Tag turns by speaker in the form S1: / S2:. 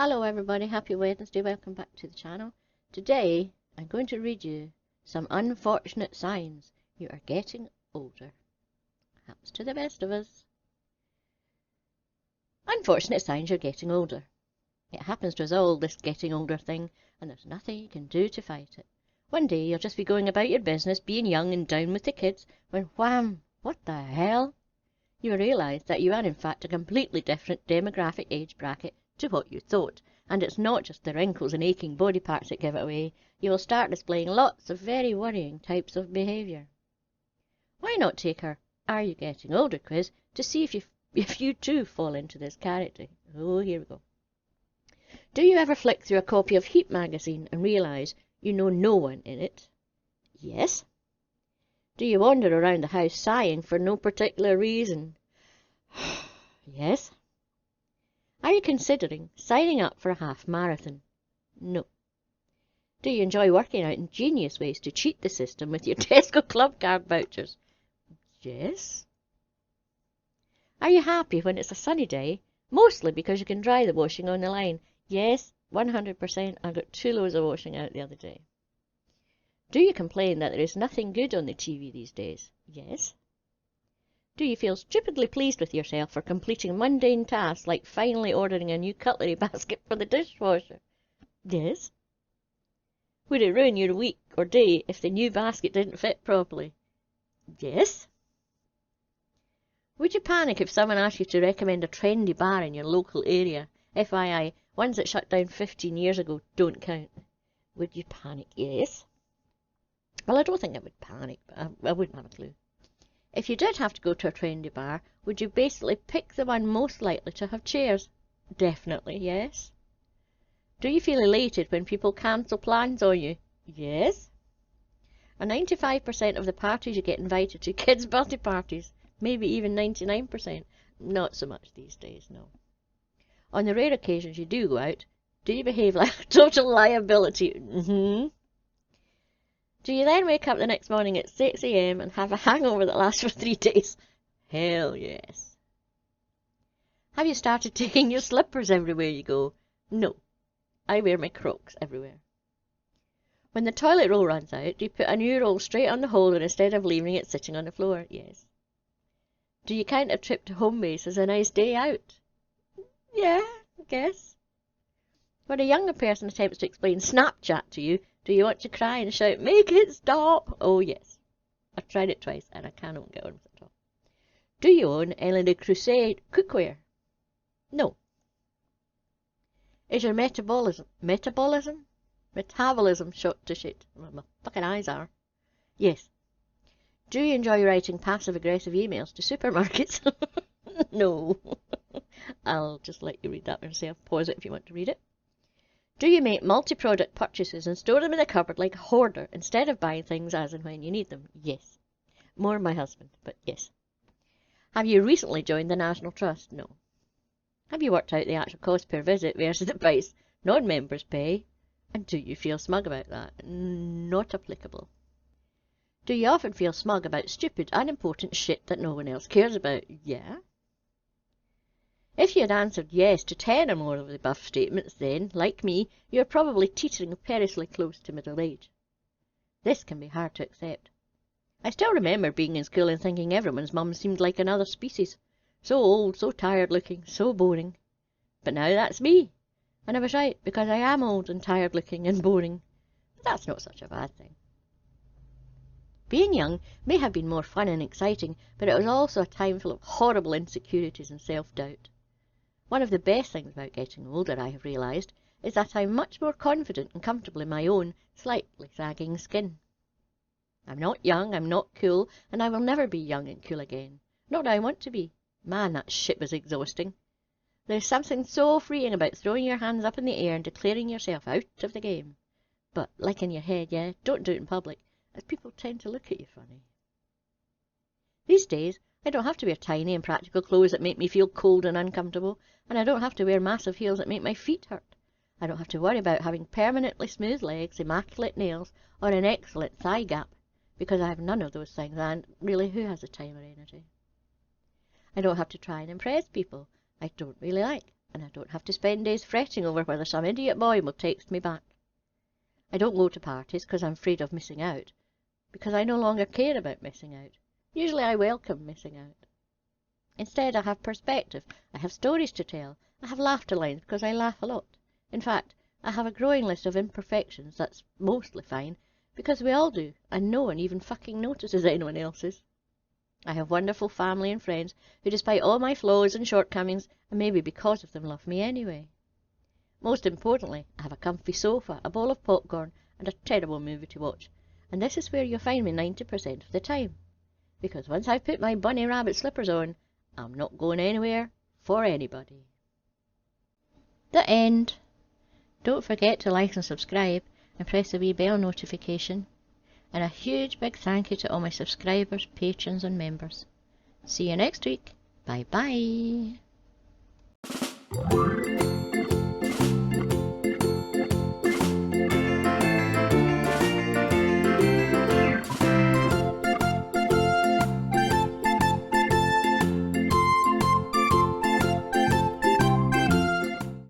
S1: Hello everybody, happy Wednesday, welcome back to the channel. Today I'm going to read you some unfortunate signs you are getting older. Happens to the best of us. Unfortunate signs you're getting older. It happens to us all, this getting older thing, and there's nothing you can do to fight it. One day you'll just be going about your business, being young and down with the kids, when wham, what the hell? You realise that you are in fact a completely different demographic age bracket to what you thought, and it's not just the wrinkles and aching body parts that give it away. You will start displaying lots of very worrying types of behaviour. Why not take our Are You Getting Older quiz to see if you too fall into this character? Oh, here we go. Do you ever flick through a copy of Heat magazine and realise you know no one in it? Yes. Do you wander around the house sighing for no particular reason? Yes. Are you considering signing up for a half marathon? No. Do you enjoy working out ingenious ways to cheat the system with your Tesco Club card vouchers? Yes. Are you happy when it's a sunny day, mostly because you can dry the washing on the line? Yes, 100%. I got 2 loads of washing out the other day. Do you complain that there is nothing good on the TV these days? Yes. Do you feel stupidly pleased with yourself for completing mundane tasks like finally ordering a new cutlery basket for the dishwasher? Yes. Would it ruin your week or day if the new basket didn't fit properly? Yes. Would you panic if someone asked you to recommend a trendy bar in your local area? FYI, ones that shut down 15 years ago don't count. Would you panic? Yes. Well, I don't think I would panic, but I wouldn't have a clue. If you did have to go to a trendy bar, would you basically pick the one most likely to have chairs? Definitely, yes. Do you feel elated when people cancel plans on you? Yes. Are 95% of the parties you get invited to kids' birthday parties? Maybe even 99%. Not so much these days, no. On the rare occasions you do go out, do you behave like a total liability? Do you then wake up the next morning at 6 AM and have a hangover that lasts for 3 days? Hell yes. Have you started taking your slippers everywhere you go? No. I wear my Crocs everywhere. When the toilet roll runs out, do you put a new roll straight on the holder instead of leaving it sitting on the floor? Yes. Do you count a trip to home base as a nice day out? Yeah, I guess. When a younger person attempts to explain Snapchat to you, do you want to cry and shout, "Make it stop"? Oh, yes. I've tried it twice and I cannot get on with it at all. Do you own Ellen the Crusade cookware? No. Is your metabolism shot to shit? Well, my fucking eyes are. Yes. Do you enjoy writing passive-aggressive emails to supermarkets? No. I'll just let you read that yourself. Pause it if you want to read it. Do you make multi-product purchases and store them in a cupboard like a hoarder instead of buying things as and when you need them? Yes. More my husband, but yes. Have you recently joined the National Trust? No. Have you worked out the actual cost per visit versus the price non-members pay? And do you feel smug about that? Not applicable. Do you often feel smug about stupid, unimportant shit that no one else cares about? Yeah. If you had answered yes to 10 or more of the above statements, then, like me, you are probably teetering perilously close to middle age. This can be hard to accept. I still remember being in school and thinking everyone's mum seemed like another species. So old, so tired-looking, so boring. But now that's me. And I was right, because I am old and tired-looking and boring. But that's not such a bad thing. Being young may have been more fun and exciting, but it was also a time full of horrible insecurities and self-doubt. One of the best things about getting older, I have realised, is that I'm much more confident and comfortable in my own, slightly sagging skin. I'm not young, I'm not cool, and I will never be young and cool again. Not that I want to be. Man, that shit was exhausting. There's something so freeing about throwing your hands up in the air and declaring yourself out of the game. But, like in your head, yeah, don't do it in public, as people tend to look at you funny. These days, I don't have to wear tiny and practical clothes that make me feel cold and uncomfortable, and I don't have to wear massive heels that make my feet hurt. I don't have to worry about having permanently smooth legs, immaculate nails, or an excellent thigh gap, because I have none of those things, and, really, who has the time or energy? I don't have to try and impress people. I don't really like and I don't have to spend days fretting over whether some idiot boy will text me back. I don't go to parties because I'm afraid of missing out, because I no longer care about missing out. Usually I welcome missing out. Instead, I have perspective. I have stories to tell. I have laughter lines because I laugh a lot. In fact, I have a growing list of imperfections that's mostly fine, because we all do, and no one even fucking notices anyone else's. I have wonderful family and friends who, despite all my flaws and shortcomings, and maybe because of them, love me anyway. Most importantly, I have a comfy sofa, a bowl of popcorn, and a terrible movie to watch, and this is where you'll find me 90% of the time. Because once I've put my bunny rabbit slippers on, I'm not going anywhere for anybody. The end. Don't forget to like and subscribe and press the wee bell notification. And a huge big thank you to all my subscribers, patrons and members. See you next week. Bye bye.